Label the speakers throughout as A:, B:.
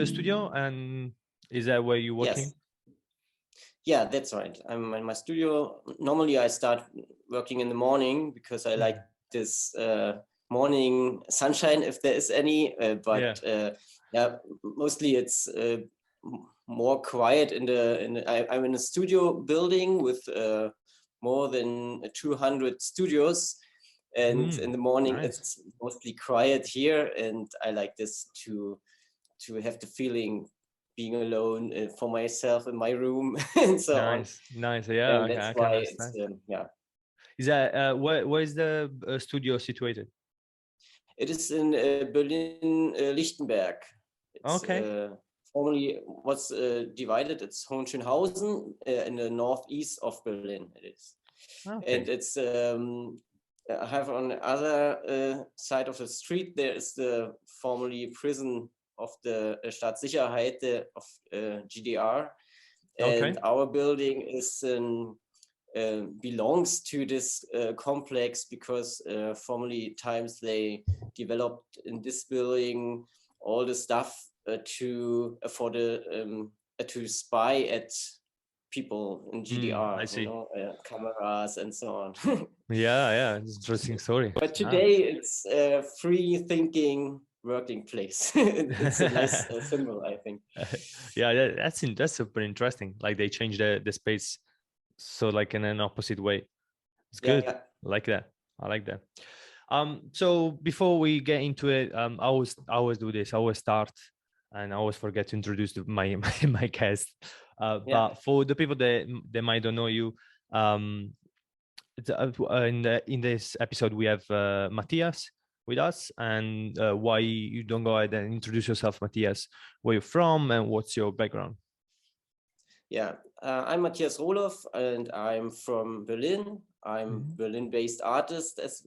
A: a studio, and is that where you're working?
B: Yes. Yeah, that's right. I'm in my studio. Normally, I start working in the morning because I like this morning sunshine, if there is any. But mostly it's more quiet I'm in a studio building with more than 200 studios, and in the morning it's mostly quiet here, and I like this to have the feeling being alone for myself in my room and so on.
A: Nice. Yeah,
B: and that's why it's
A: Is that where is the studio situated?
B: It is in Berlin, Lichtenberg. It's, formerly was divided. It's Hohenschönhausen in the northeast of Berlin. It is, and it's. I have on the other side of the street. There is the formerly prison of the Staatssicherheit of GDR, and our building is belongs to this complex because formerly times they developed in this building all the stuff to spy at people in GDR.
A: I see.
B: Cameras and so on.
A: yeah, it's an interesting story.
B: But today it's a free thinking working place. It's a nice symbol, I think.
A: Yeah, that's super interesting. Like they changed the space, so like in an opposite way. It's good.
B: Yeah.
A: I like that. So before we get into it, I always do this. I always start, and I always forget to introduce my guest. But for the people that might don't know you, in this episode we have Matthias with us, and why you don't go ahead and introduce yourself, Matthias, where you're from and what's your background.
B: Yeah, I'm Matthias Roloff, and I'm from Berlin. I'm Berlin-based artist, as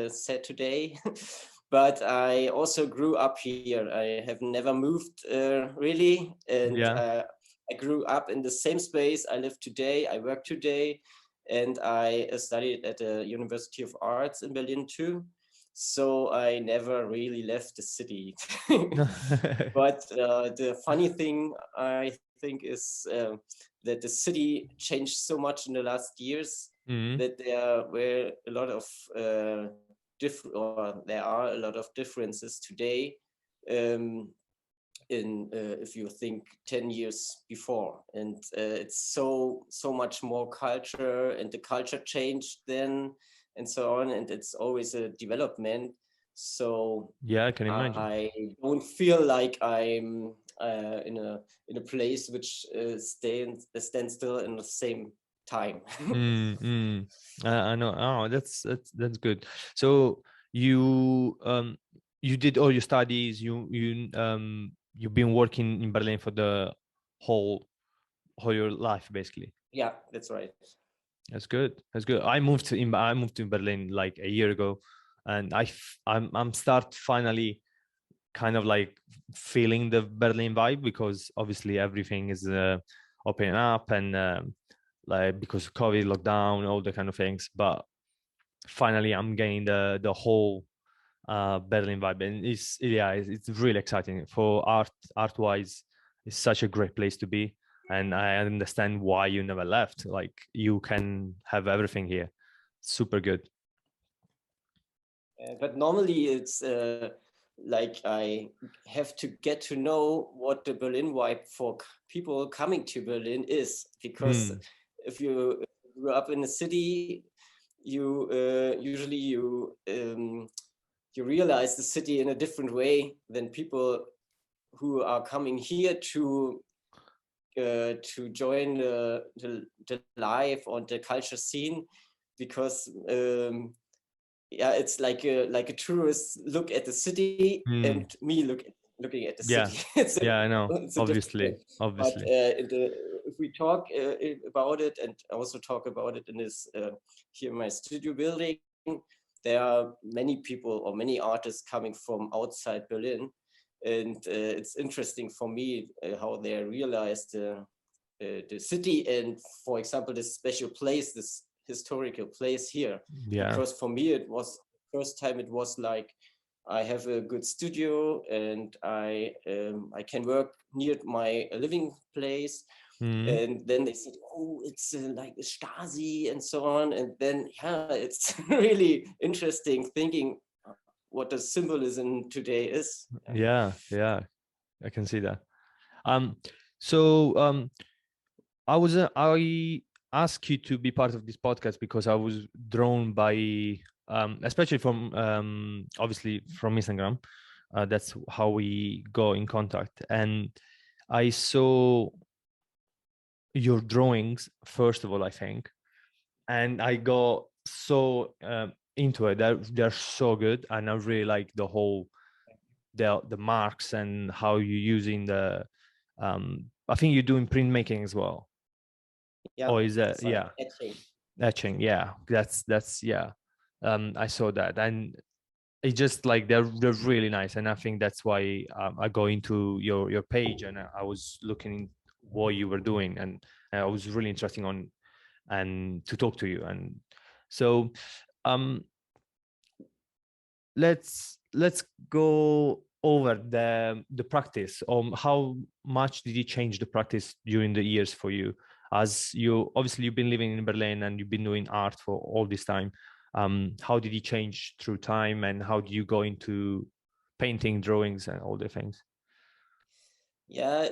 B: said today. But I also grew up here. I have never moved really, and I grew up in the same space. I live today, I work today, and I studied at the University of Arts in Berlin too. So I never really left the city. But the funny thing, I think, is that the city changed so much in the last years that there were a lot of there are a lot of differences today if you think 10 years before, and it's so much more culture, and the culture changed then and so on, and it's always a development. So
A: yeah, I can imagine.
B: I don't feel like I'm in a place which stands still in the same time.
A: I know. Oh, that's good. So you did all your studies. You've been working in Berlin for the whole your life, basically.
B: Yeah, that's right.
A: That's good. I moved to Berlin like a year ago, and I'm start finally kind of like feeling the Berlin vibe, because obviously everything is opening up, and like because of COVID lockdown, all the kind of things. But finally I'm getting the whole Berlin vibe, and it's really exciting. For art wise, it's such a great place to be, and I understand why you never left. Like you can have everything here. Super good.
B: But normally it's like I have to get to know what the Berlin vibe for people coming to Berlin is, because if you grew up in a city, you usually you realize the city in a different way than people who are coming here to join the life or the culture scene, because it's like a tourist look at the city and me looking at the city.
A: I know. Obviously.
B: But if we talk about it, and also talk about it in this here in my studio building, there are many people or many artists coming from outside Berlin, and it's interesting for me how they realize the city, and for example this special place, this historical place here. Because for me it was the first time it was like I have a good studio, and I can work near my living place. And then they said, oh, it's like the Stasi and so on. And then, yeah, it's really interesting thinking what the symbolism today is.
A: Yeah, I can see that. So I asked you to be part of this podcast because I was drawn by, especially from obviously from Instagram. That's how we go in contact, and I saw your drawings first of all, I think, and I got so into it. They're so good, and I really like the whole the marks and how you're using the. I think you're doing printmaking as well.
B: Yeah.
A: Or is that yeah? Etching, yeah. That's yeah. I saw that, and it's just like they're really nice, and I think that's why I go into your page, and I was looking what you were doing, and I was really interesting on and to talk to you, and so um let's go over the practice. How much did you change the practice during the years for you, as you obviously you've been living in Berlin and you've been doing art for all this time? How did you change through time, and how do you go into painting, drawings, and all the things?
B: Yeah,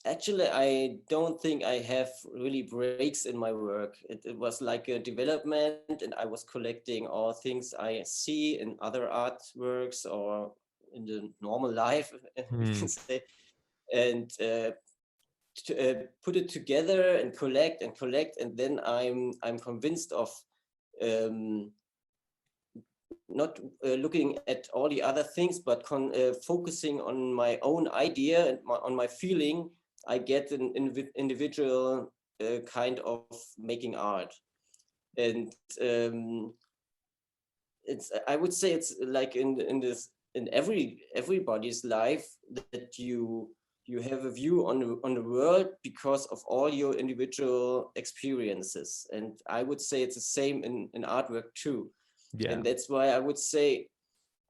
B: actually, I don't think I have really breaks in my work. It was like a development, and I was collecting all things I see in other artworks or in the normal life, we can say, and put it together and collect, and then I'm convinced of not looking at all the other things, but focusing on my own idea and on my feeling. I get an individual kind of making art, and I would say it's like in everybody's life, that you have a view on the world because of all your individual experiences, and I would say it's the same in artwork too.
A: Yeah.
B: And that's why I would say,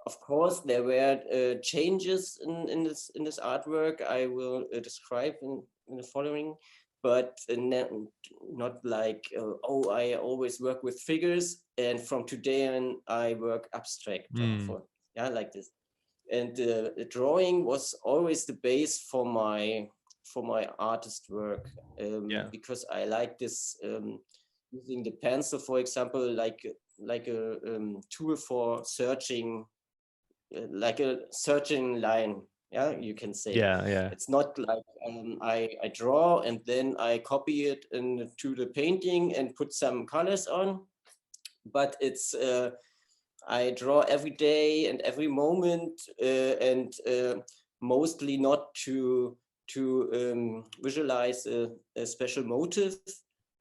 B: of course, there were changes in this artwork I will describe in the following, but not like, oh, I always work with figures, and from today on I work abstract, like this. And the drawing was always the base for my artist work, because I like this, using the pencil, for example, like a tool for searching, like a searching line. Yeah, you can say.
A: Yeah.
B: It's not like I draw and then I copy it into the painting and put some colors on, but it's I draw every day and every moment, and mostly not to visualize a special motive,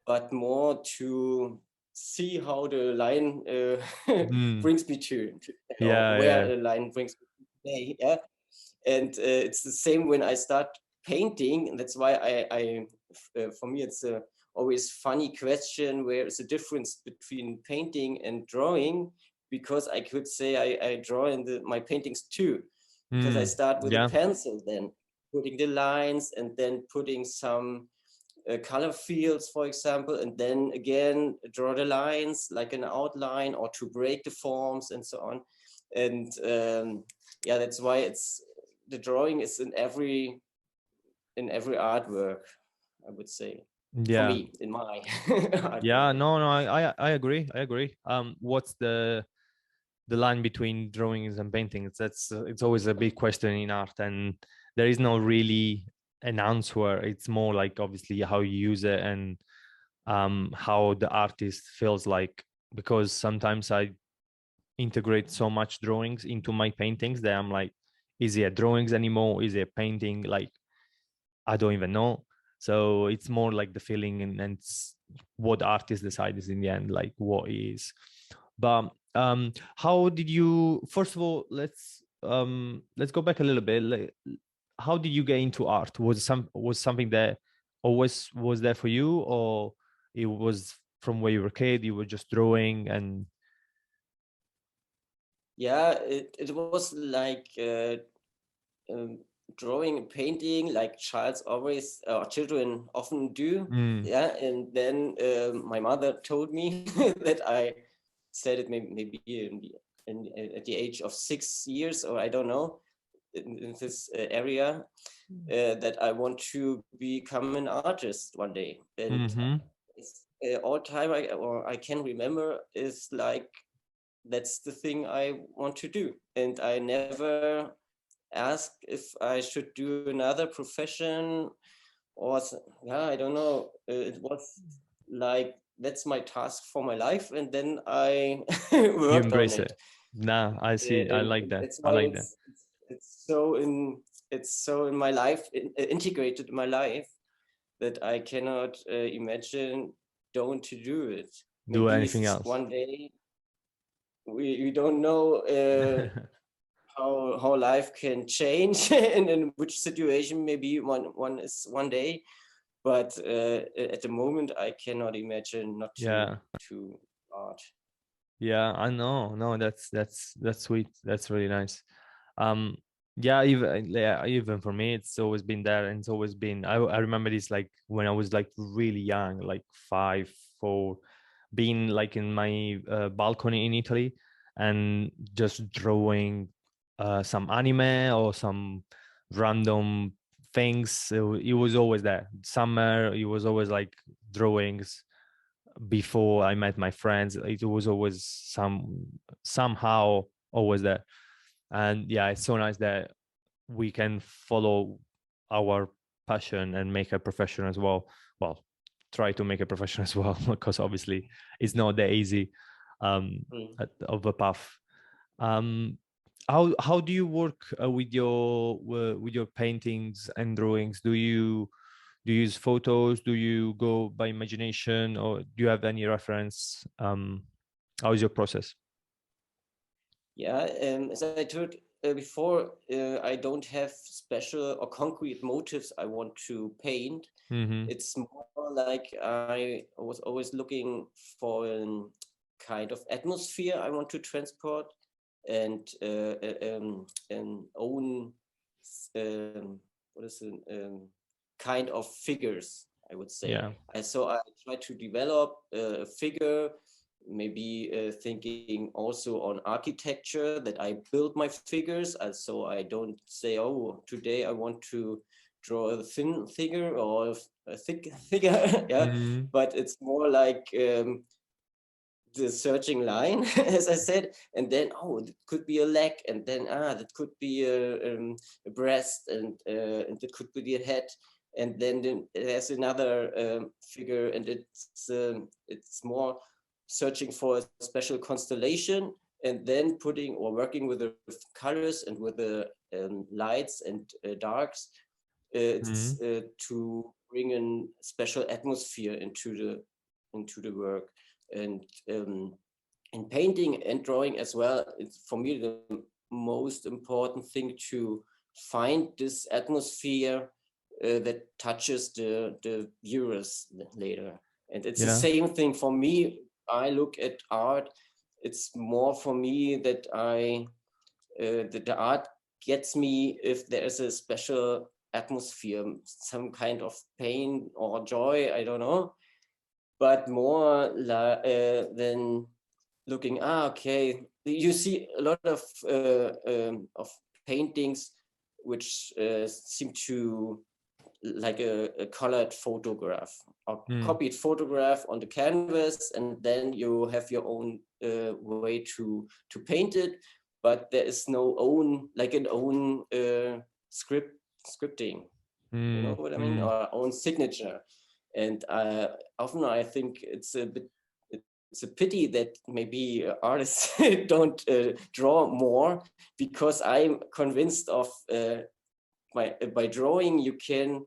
B: but more to see how the line brings me to, where the line brings me today. Yeah, and it's the same when I start painting, and that's why I for me it's a always funny question, where is the difference between painting and drawing, because I could say I draw in my paintings too, because I start with a pencil, then putting the lines, and then putting some color fields, for example, and then again draw the lines like an outline, or to break the forms and so on. And yeah, that's why it's the drawing is in every artwork, I would say. For me, in my
A: yeah, no, I agree, what's the line between drawings and paintings? That's it's always a big question in art, and there is no really an answer. It's more like obviously how you use it, and how the artist feels like, because sometimes I integrate so much drawings into my paintings that I'm like, is it a drawings anymore, is it a painting? Like, I don't even know. So it's more like the feeling, and it's what the artist decides in the end, like what is. But how did you, first of all, let's go back a little bit. Like, how did you get into art? Was something that always was there for you, or it was from where you were a kid, you were just drawing? And
B: Yeah, it was like um, drawing and painting, like children often do.
A: Mm.
B: Yeah, and then my mother told me that I said it maybe at the age of 6 years, or I don't know, in this area, that I want to become an artist one day. And
A: Mm-hmm.
B: all time I can remember is like that's the thing I want to do. And I never asked if I should do another profession yeah, I don't know. It was like that's my task for my life, and then I
A: You
B: worked on
A: embrace
B: it.
A: it. Nah, I see. I
B: And
A: like that.
B: that's
A: I
B: why
A: like that.
B: it's so in my life, integrated in my life, that I cannot imagine don't to do it.
A: Do
B: Maybe
A: anything else.
B: one day we don't know how life can change and in which situation maybe one is one day, but at the moment I cannot imagine not
A: Yeah.
B: to art.
A: Yeah, I know. No, that's sweet. That's really nice. Um, yeah, even for me, it's always been there, and it's always been. I remember this like when I was like really young, like 5, 4, being like in my balcony in Italy, and just drawing some anime or some random things. So it was always there. Summer, it was always like drawings before I met my friends. It was always somehow always there. And yeah, it's so nice that we can follow our passion and make a profession as well. Well, try to make a profession as well, because obviously it's not that easy
B: Mm.
A: of a path. Um, how do you work with your paintings and drawings? Do you use photos? Do you go by imagination, or do you have any reference? How is your process?
B: Yeah, as I told before, I don't have special or concrete motives I want to paint.
A: Mm-hmm.
B: It's more like I was always looking for a kind of atmosphere I want to transport, and an own what is it, kind of figures, I would say.
A: Yeah.
B: So I try to develop a figure, maybe thinking also on architecture, that I build my figures. So I don't say, oh, today I want to draw a thin figure or a thick figure. Yeah,
A: Mm-hmm.
B: but it's more like the searching line, as I said, and then it could be a leg, and then that could be a breast, and it could be a head, and then there's another figure, and it's more searching for a special constellation, and then putting or working with the colors and with the lights and darks. It's to bring a special atmosphere into the work, and in painting and drawing as well, it's for me the most important thing to find this atmosphere that touches the viewers later. And it's the
A: Yeah.
B: same thing for me. I look at art. It's more for me that that the art gets me if there is a special atmosphere, some kind of pain or joy. I don't know, but more than looking, okay, you see a lot of paintings which seem to like a colored photograph or
A: Mm.
B: copied photograph on the canvas, and then you have your own way to paint it, but there is no own, like an own scripting, you know
A: Mm.
B: what I mean,
A: Mm.
B: or own signature. And often I think it's a pity that maybe artists don't draw more, because I'm convinced of by drawing you can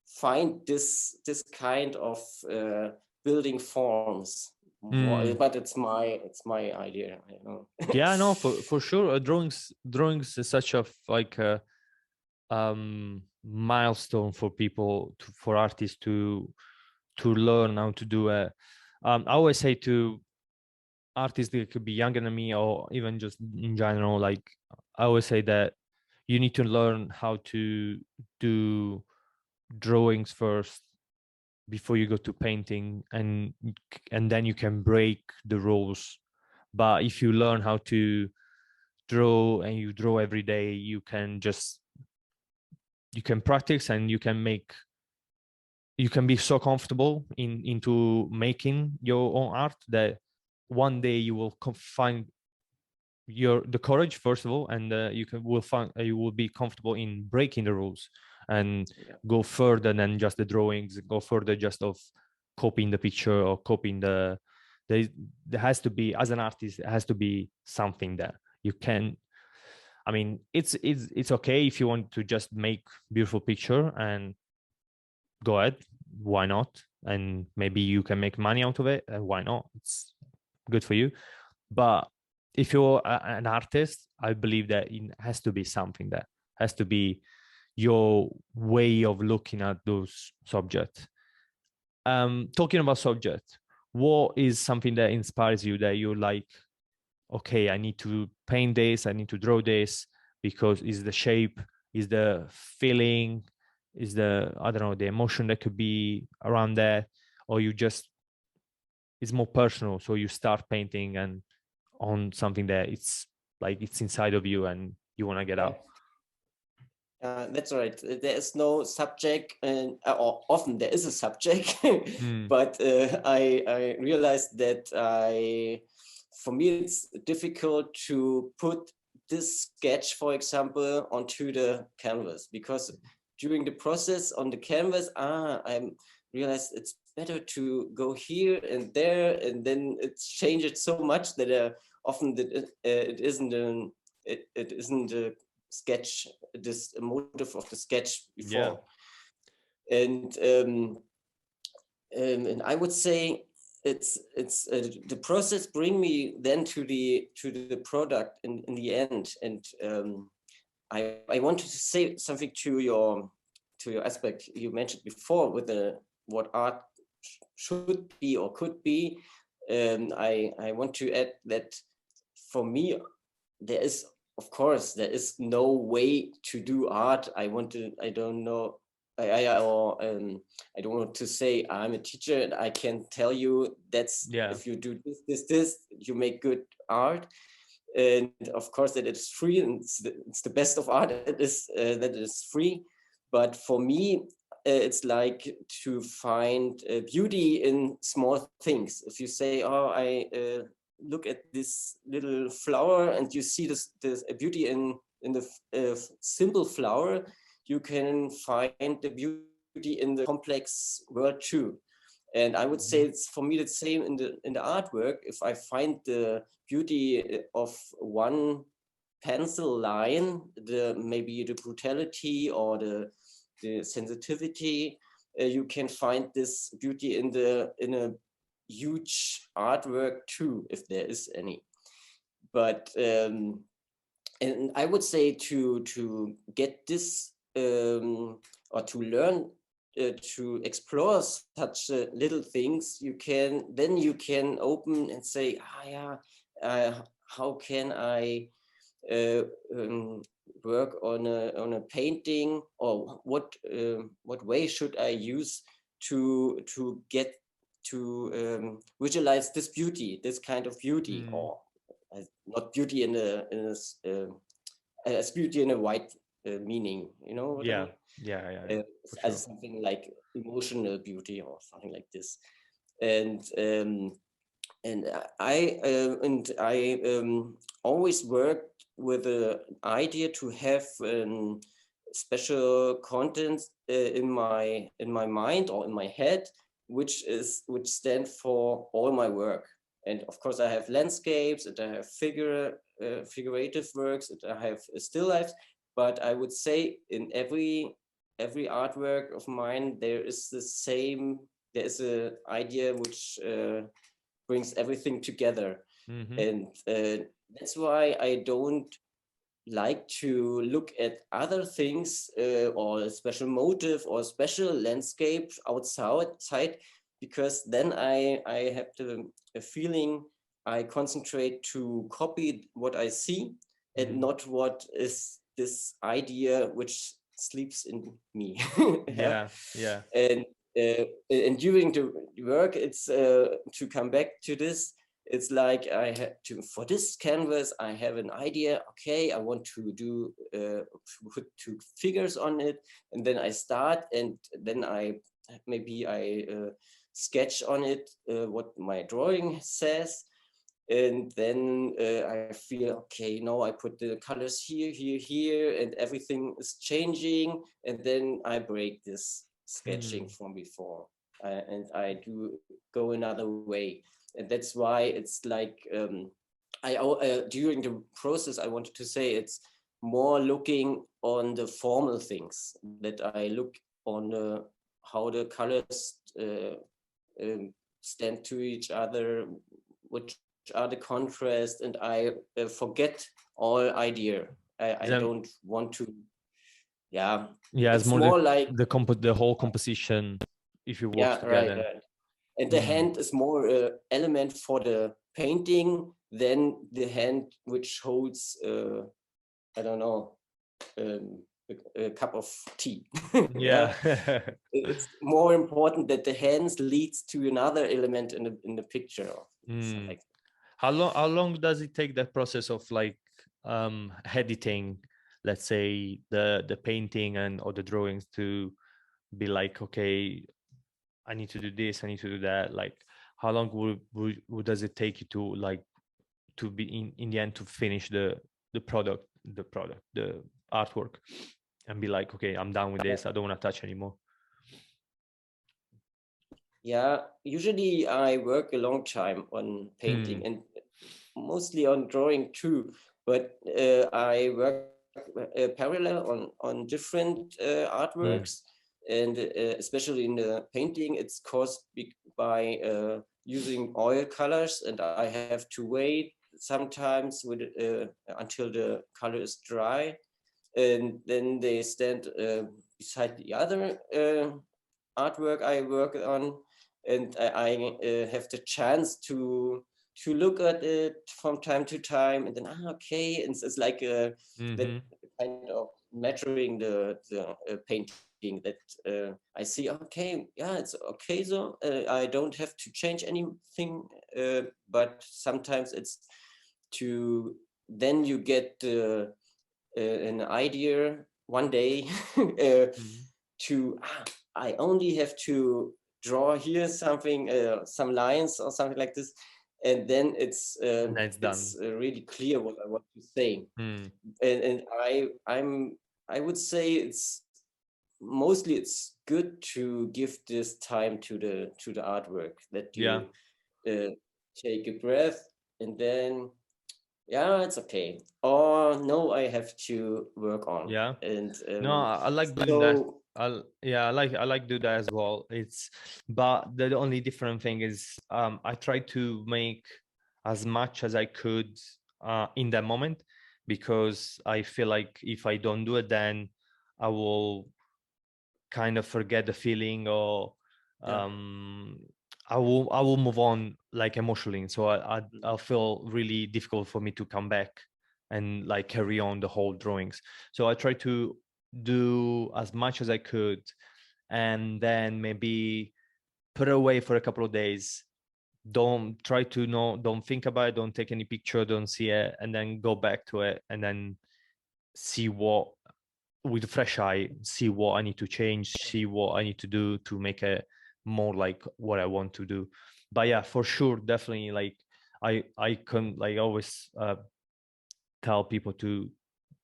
B: find this kind of building forms more,
A: Mm.
B: but it's my idea, I know.
A: Yeah, no, for sure. Drawings is such a like a milestone for people for artists to learn how to do it. I always say to artists that could be younger than me, or even just in general, like I always say that you need to learn how to do drawings first before you go to painting, and then you can break the rules. But if you learn how to draw and you draw every day, you can practice, and you can be so comfortable into making your own art that one day you will find the courage, first of all, and you will be comfortable in breaking the rules and go further than just the drawings, go further just of copying the picture or copying there has to be, as an artist, it has to be something that you can. I mean, it's okay if you want to just make beautiful picture, and go ahead, why not? And maybe you can make money out of it, and why not? It's good for you. But if you're an artist, I believe that it has to be something that has to be your way of looking at those subjects. Talking about subject, what is something that inspires you, that you're like, okay, I need to paint this, I need to draw this, because is the shape, is the feeling, is the, I don't know, the emotion that could be around that, or you just, it's more personal, so you start painting and on something that it's like it's inside of you and you want to get out.
B: That's right. There is no subject, or often there is a subject, but I realized that for me, it's difficult to put this sketch, for example, onto the canvas, because during the process on the canvas, I realized it's better to go here and there, and then it's changed so much that often it isn't a sketch, this motive of the sketch before. And I would say it's the process bring me then to the product in the end. And I wanted to say something to your aspect you mentioned before with what art should be or could be. I want to add that for me, there is, of course, there is no way to do art. I don't want to say I'm a teacher and I can tell you if you do this, you make good art. And of course that it's free, and it's the best of art that is free. But for me, it's like to find beauty in small things. If you say, I look at this little flower, and you see this beauty in the simple flower, you can find the beauty in the complex world too. And I would say it's for me the same in the artwork. If I find the beauty of one pencil line, maybe the brutality or the sensitivity, you can find this beauty in a huge artwork too, if there is any. But and I would say to get this or to learn to explore such little things, you can open and say, how can I work on a painting, or what way should I use to get to visualize this beauty, this kind of beauty, or not beauty as beauty in a wide meaning, you know what I mean? As something like emotional beauty or something like this. And I always worked with the idea to have special content in my mind or in my head, which stand for all my work. And of course, I have landscapes, and I have figurative works, and I have still lifes. But I would say in every artwork of mine, there is an idea which brings everything together. And that's why I don't like to look at other things or a special motive or special landscape outside, because then I have the feeling I concentrate to copy what I see and not what is this idea which sleeps in me.
A: Yeah.
B: And during the work, it's to come back to this. It's like I had to, for this canvas, I have an idea. Okay, I want to do put two figures on it, and then I start, and then I sketch on it what my drawing says, and then I feel, okay, now I put the colors here, here, here, and everything is changing, and then I break this sketching from before, and I do go another way, and that's why it's like during the process, I wanted to say it's more looking on the formal things, that I look on how the colors stand to each other, which are the contrast, and I forget all idea. I don't want to. Yeah,
A: it's
B: it's more like
A: the whole composition if you work together.
B: Right. And the hand is more element for the painting than the hand which holds I don't know, a cup of tea.
A: Yeah.
B: It's more important that the hands leads to another element in the picture. Like
A: how long does it take, that process of like editing, let's say the painting and or the drawings, to be like, okay, I need to do this, I need to do that? Like, how long does it take you to like to be in the end to finish the product, the artwork, and be like, okay, I'm done with this, I don't want to touch anymore?
B: Yeah, usually I work a long time on painting and mostly on drawing too, but I work parallel on different artworks, and especially in the painting, it's caused by using oil colors, and I have to wait sometimes with until the color is dry, and then they stand beside the other artwork I work on, and I have the chance to look at it from time to time, and then okay, and it's like that kind of measuring the painting, that I see, okay, yeah, it's okay, so I don't have to change anything, but sometimes it's to, then you get an idea one day to I only have to draw here something, some lines or something like this, and then it's really clear what I want to say. And I would say it's mostly it's good to give this time to the artwork, that you take a breath, and then it's okay, or no, I have to work on. And
A: no, I like doing that. I like do that as well. But the only different thing is I try to make as much as I could in that moment, because I feel like if I don't do it, then I will kind of forget the feeling, or I will move on like emotionally. So I'll feel really difficult for me to come back and like carry on the whole drawings. So I try to do as much as I could, and then maybe put it away for a couple of days. Don't think about it, don't take any picture, don't see it, and then go back to it, and then see what, with a fresh eye, see what I need to change, see what I need to do to make it more like what I want to do. But yeah, for sure, definitely, like I can like always tell people to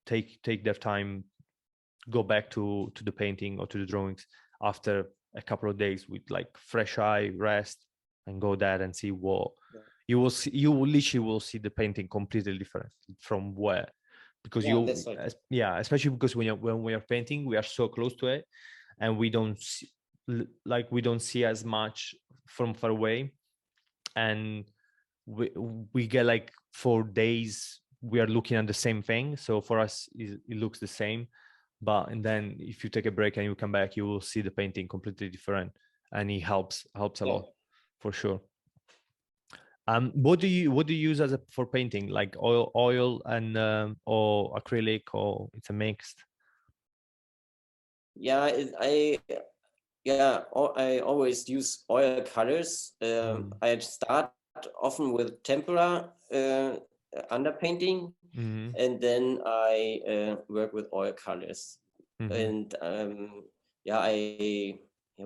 A: take their time, go back to the painting or to the drawings after a couple of days with like fresh eye, rest, and go there and see what you will see. You will literally see the painting completely different from where, because especially because when we are painting, we are so close to it, and we don't see as much from far away, and we get like 4 days we are looking at the same thing, so for us it looks the same. And then if you take a break and you come back, you will see the painting completely different, and it helps a lot, for sure. What do you use as a for painting? Like oil and or acrylic, or it's a mixed?
B: Yeah, I always use oil colors. I start often with tempera underpainting,
A: Mm-hmm.
B: and then I work with oil colors.
A: Mm-hmm.
B: And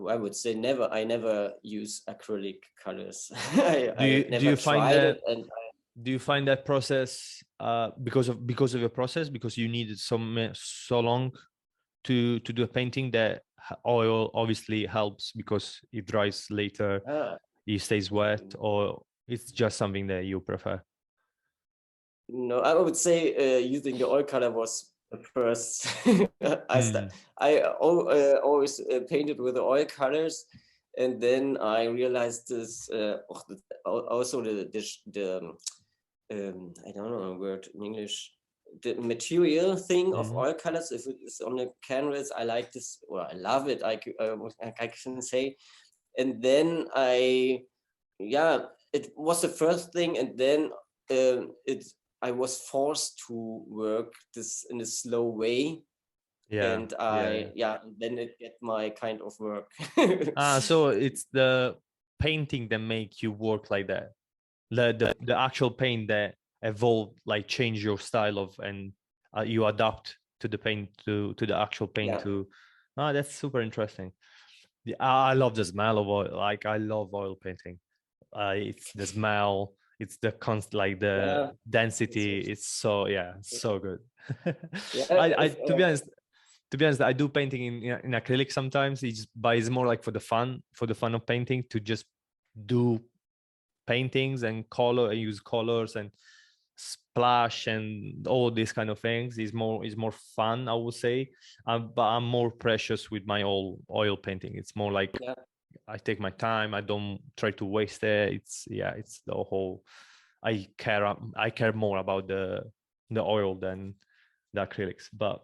B: I would say I never use acrylic colors. I
A: Do
B: never
A: you find
B: tried
A: that
B: it, and
A: process because of your process, because you needed so long to do a painting, that oil obviously helps because it dries later, it stays wet, or it's just something that you prefer?
B: no, I would say using the oil color was the first. I always painted with the oil colors, and then I realized this. Also the I don't know the word in English. The material thing of
A: Mm-hmm.
B: oil colors, if it is on a canvas, I like this, or I love it. I can say, and then it was the first thing, and then it I was forced to work this in a slow way,
A: Yeah,
B: and
A: yeah.
B: then it get my kind of work.
A: So it's the painting that make you work like that. The actual paint that evolved, like change your style of, and you adapt to the paint, to the actual paint
B: Yeah,
A: to. That's super interesting. Yeah, I love the smell of oil. Like I love oil painting. It's the smell. It's the like the
B: yeah,
A: density. It's so, yeah, so good.
B: yeah.
A: I to be honest, I do painting in acrylic sometimes. But it's more like for the fun of painting, to just do paintings and use colors and splash and all these kind of things. Is more fun, I would say. But I'm more precious with my oil painting. It's more like
B: Yeah.
A: I take my time. I don't try to waste it. It's the whole. I care more about the oil than the acrylics. But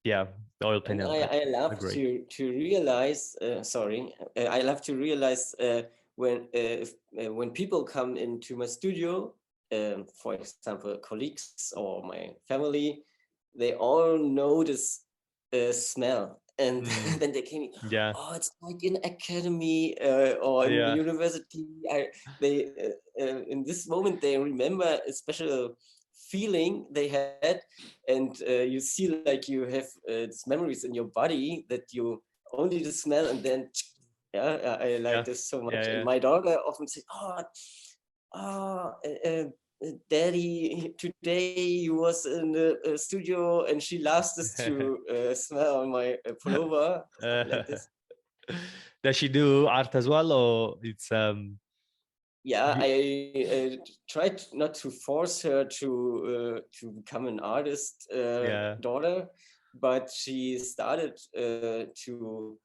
A: yeah, the oil
B: And
A: painting
B: I
A: are
B: love
A: great.
B: to realize. I love to realize when people come into my studio, for example, colleagues or my family, they all know this smell, and
A: Mm,
B: then they came.
A: yeah,
B: Oh, it's like in academy or in
A: yeah.
B: university. They in this moment they remember a special feeling they had, and you see like you have these memories in your body that you only the smell, and then I like
A: Yeah,
B: this so much. And
A: yeah,
B: my daughter often say, oh daddy, today you was in the studio, and she loves this
A: yeah.
B: to smell on my pullover, something like
A: Uh,
B: this.
A: does she do art as well, or it's
B: Yeah,
A: you-
B: I tried not to force her to become an artist
A: yeah,
B: daughter, but she started to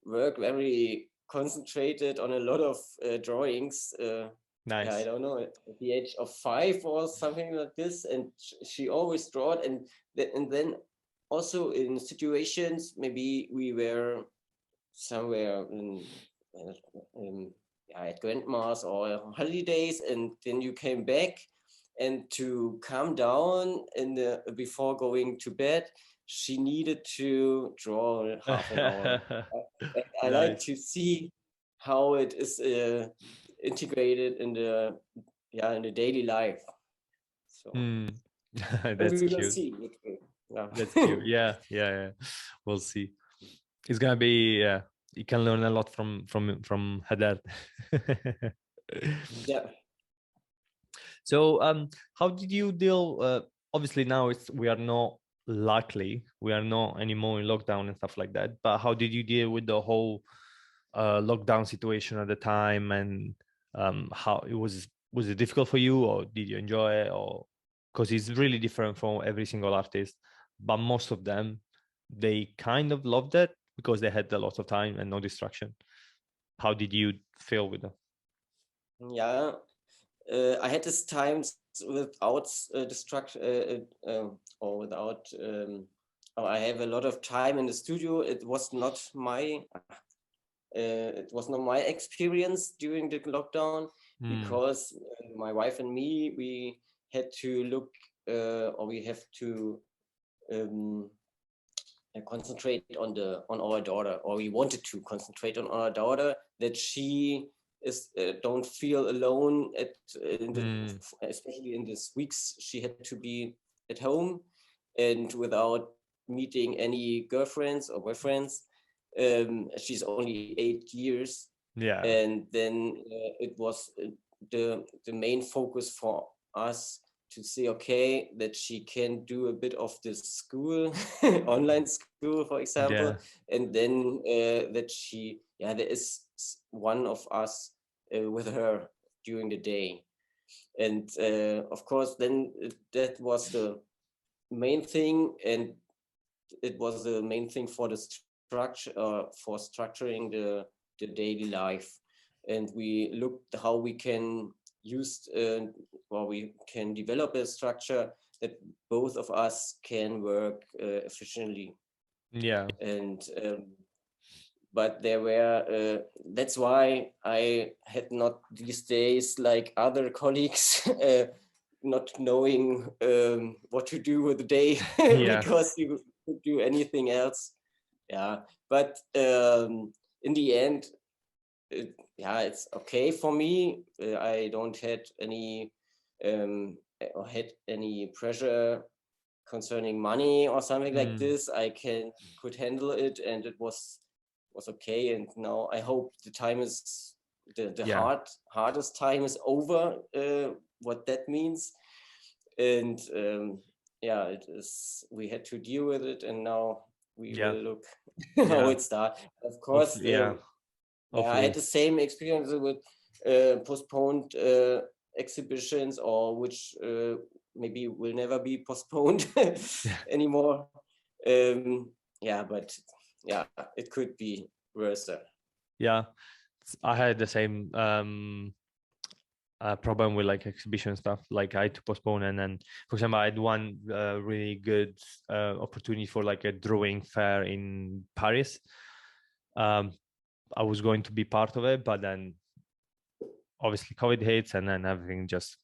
B: work very concentrated on a lot of drawings. I
A: nice.
B: don't know, at the age of 5 or something like this, and she always drawed, and then also in situations maybe we were somewhere uh, in at grandma's or holidays, and then you came back, and to calm down before going to bed, she needed to draw half an hour. I like
A: Nice.
B: to see how it is integrated in the daily life. So
A: Hmm. That's
B: we will
A: cute.
B: see. Yeah.
A: That's cute. Yeah, yeah, yeah. We'll see. It's gonna be, yeah. You can learn a lot from Hadad.
B: Yeah.
A: So, how did you deal? Obviously, now we are not, luckily we are not anymore in lockdown and stuff like that. But how did you deal with the whole lockdown situation at the time, and how it was it difficult for you, or did you enjoy it, or because it's really different from every single artist, but most of them, they kind of loved it because they had a lot of time and no distraction. How did you feel with that?
B: Yeah. I had this times without distraction or without. I have a lot of time in the studio. It was not my experience during the lockdown. because my wife and me, we had to look or we have to concentrate on our daughter, or we wanted to concentrate on our daughter, that she is don't feel alone especially in these weeks she had to be at home and without meeting any girlfriends or boyfriends. She's only 8 years, and then it was the main focus for us to say, okay, that she can do a bit of this school, online school, for example, and then that she, there is one of us with her during the day. And of course, then that was the main thing, and it was the main thing for the structure, for structuring the daily life. And we looked how we can use, or we can develop a structure that both of us can work efficiently. And but there were that's why I had not these days like other colleagues not knowing what to do with the day because you could do anything else. But in the end, it's okay for me. I don't had any or had any pressure concerning money or something like this. I could handle it, and it was okay. And now I hope the time is the hardest time is over. What that means, and it is. We had to deal with it, and now we will look how it starts. Of course, I had the same experience with postponed exhibitions, or which maybe will never be postponed anymore. But it could be worse.
A: I had the same problem with like exhibition stuff. Like I had to postpone, and then, for example, I had one really good opportunity for like a drawing fair in Paris. I was going to be part of it, but then obviously COVID hits, and then everything just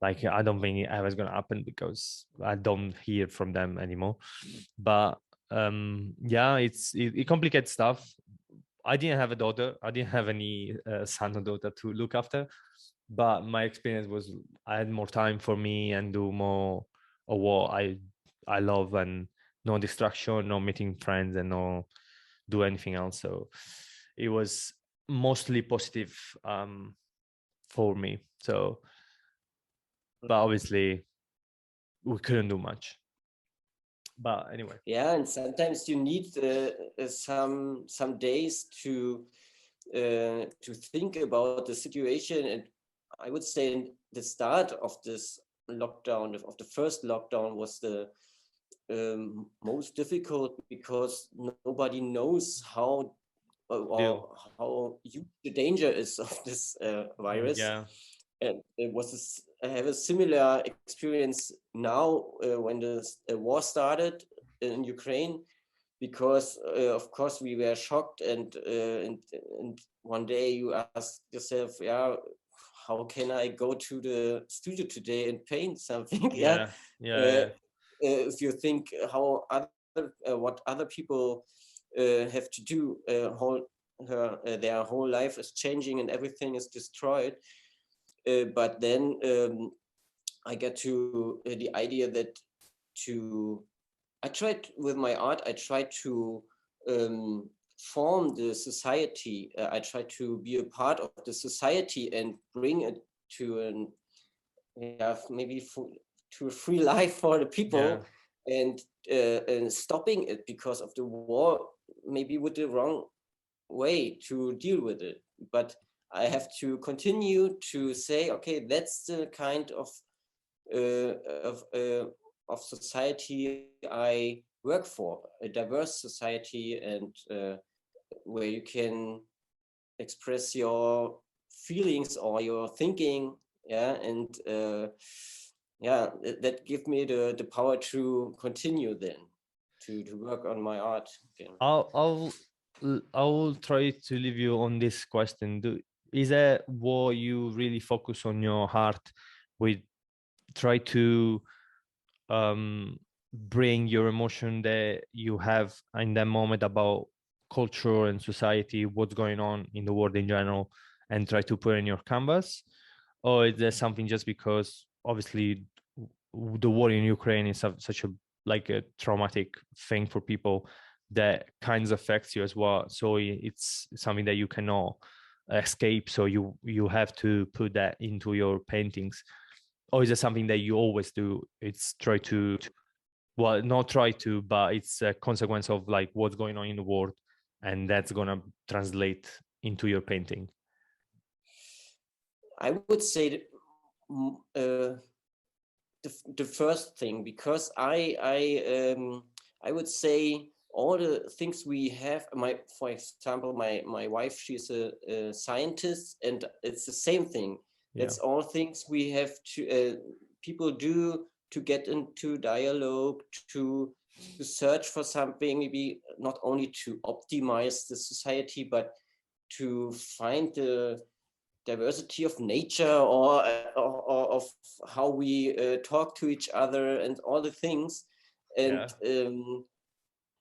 A: like, I don't think it was going to happen because I don't hear from them anymore. But it complicates stuff. I didn't have a daughter. I didn't have any son or daughter to look after. But my experience was I had more time for me and do more of what I love, and no distraction, no meeting friends, and no do anything else. So it was mostly positive for me. So, but obviously we couldn't do much. But anyway.
B: And sometimes you need some days to think about the situation. And I would say the start of this lockdown, of the first lockdown, was the most difficult, because nobody knows how huge the danger is of this virus. And I have a similar experience now when the war started in Ukraine, because of course we were shocked, and one day you ask yourself, how can I go to the studio today and paint something? If you think how what other people have to do, their whole life is changing and everything is destroyed. But then I get to the idea that I tried with my art, I tried to form the society. I tried to be a part of the society and bring it to to a free life for the people, and stopping it because of the war, maybe with the wrong way to deal with it. But I have to continue to say, okay, that's the kind of society I work for, a diverse society, and where you can express your feelings or your thinking, and that give me the power to continue then to work on my art again.
A: I will try to leave you on this question. is that what you really focus on your heart with? Try to bring your emotion that you have in that moment about culture and society, what's going on in the world in general, and try to put in your canvas? Or is there something just because obviously the war in Ukraine is such a like a traumatic thing for people that kind of affects you as well, so it's something that you cannot escape, so you have to put that into your paintings? Or is it something that you always do? It's try to, well, not try to, but it's a consequence of like what's going on in the world, and that's gonna translate into your painting.
B: I would say that, the first thing, because I would say all the things we have. For example, my wife, she's a scientist, and it's the same thing.
A: Yeah.
B: That's all things we have to people do to get into dialogue, to search for something, maybe not only to optimize the society, but to find the diversity of nature, or of how we talk to each other and all the things. And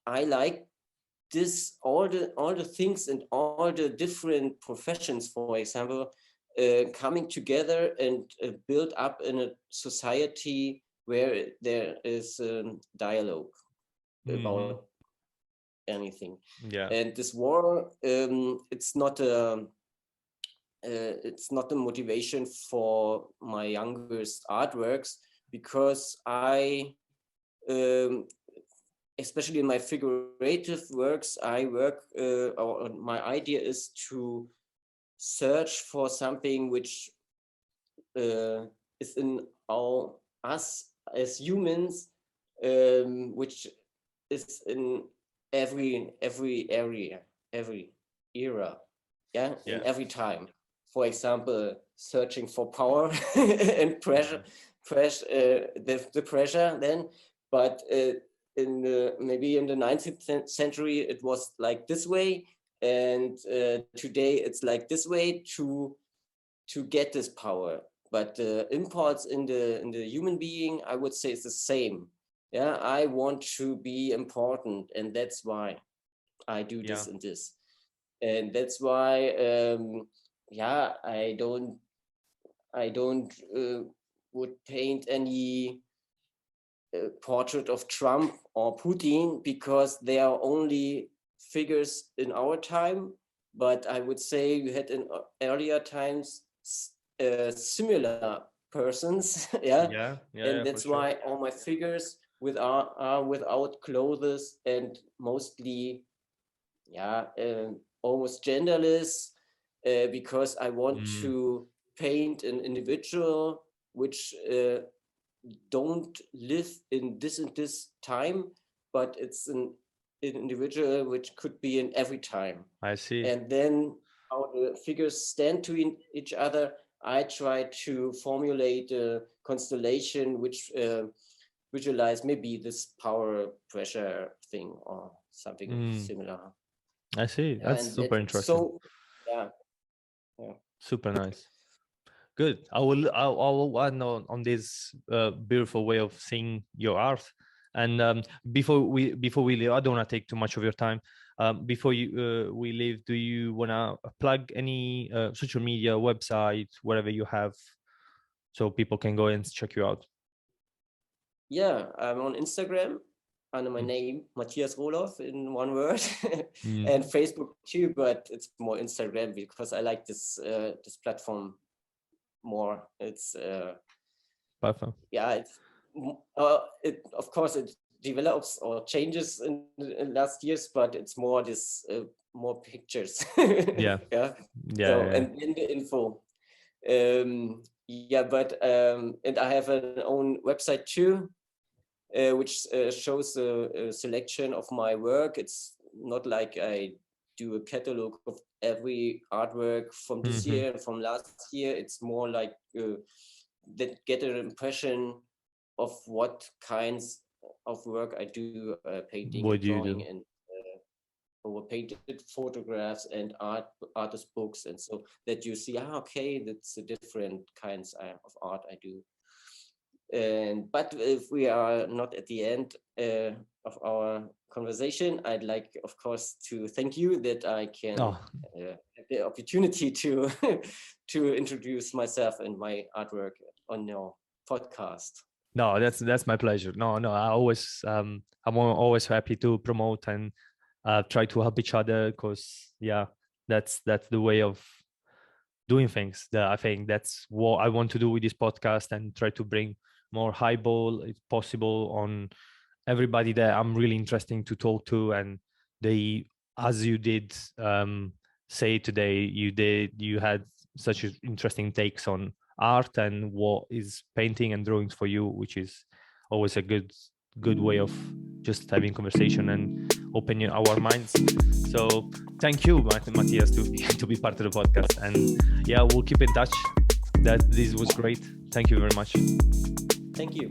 B: I like this, all the things and all the different professions, for example, coming together and build up in a society where there is dialogue about anything.
A: Yeah.
B: And this war, it's not a motivation for my youngest artworks, because I, especially in my figurative works, I work, or my idea is to search for something which is in us as humans, which is in every area, every era, in every time. For example, searching for power and pressure, the pressure then. But maybe in the 19th century, it was like this way, and today it's like this way to get this power. But the impulse in the human being, I would say, is the same. Yeah, I want to be important, and that's why I do this and this, and that's why I don't would paint any portrait of Trump or Putin, because they are only figures in our time. But I would say we had in earlier times similar persons, and that's why all my figures are without clothes, and mostly almost genderless, because I want to paint an individual which don't live in this and this time, but it's an individual which could be in every time.
A: I see.
B: And then how the figures stand to each other, I try to formulate a constellation which visualize maybe this power pressure thing or something similar.
A: I see. That's super interesting.
B: So
A: super nice. Good. I'll add on this beautiful way of seeing your art. And before we leave, I don't want to take too much of your time. Before we leave, do you want to plug any social media, website, whatever you have, so people can go and check you out?
B: Yeah, I'm on Instagram under my name, Matthias Roloff, in one word, and Facebook too, but it's more Instagram because I like this platform more. It's
A: perfect.
B: Yeah, it of course it develops or changes in last years, but it's more this more pictures. And in the info. And I have an own website too, which shows a selection of my work. It's not like I do a catalog of every artwork from this year and from last year. It's more like that get an impression of what kinds of work I do, painting, drawing, and over painted photographs and artist books, and so that you see, okay, that's the different kinds of art I do. But if we are not at the end of our conversation, I'd like, of course, to thank you that I can have the opportunity to to introduce myself and my artwork on your podcast.
A: No, that's my pleasure. No, I'm always happy to promote and try to help each other, because that's the way of doing things. I think that's what I want to do with this podcast, and try to bring more highball if possible on everybody that I'm really interesting to talk to. And they, as you did say today, you had such interesting takes on art and what is painting and drawings for you, which is always a good way of just having conversation and opening our minds. So thank you, Mathias, to be part of the podcast. And we'll keep in touch. This was great. Thank you very much.
B: Thank you.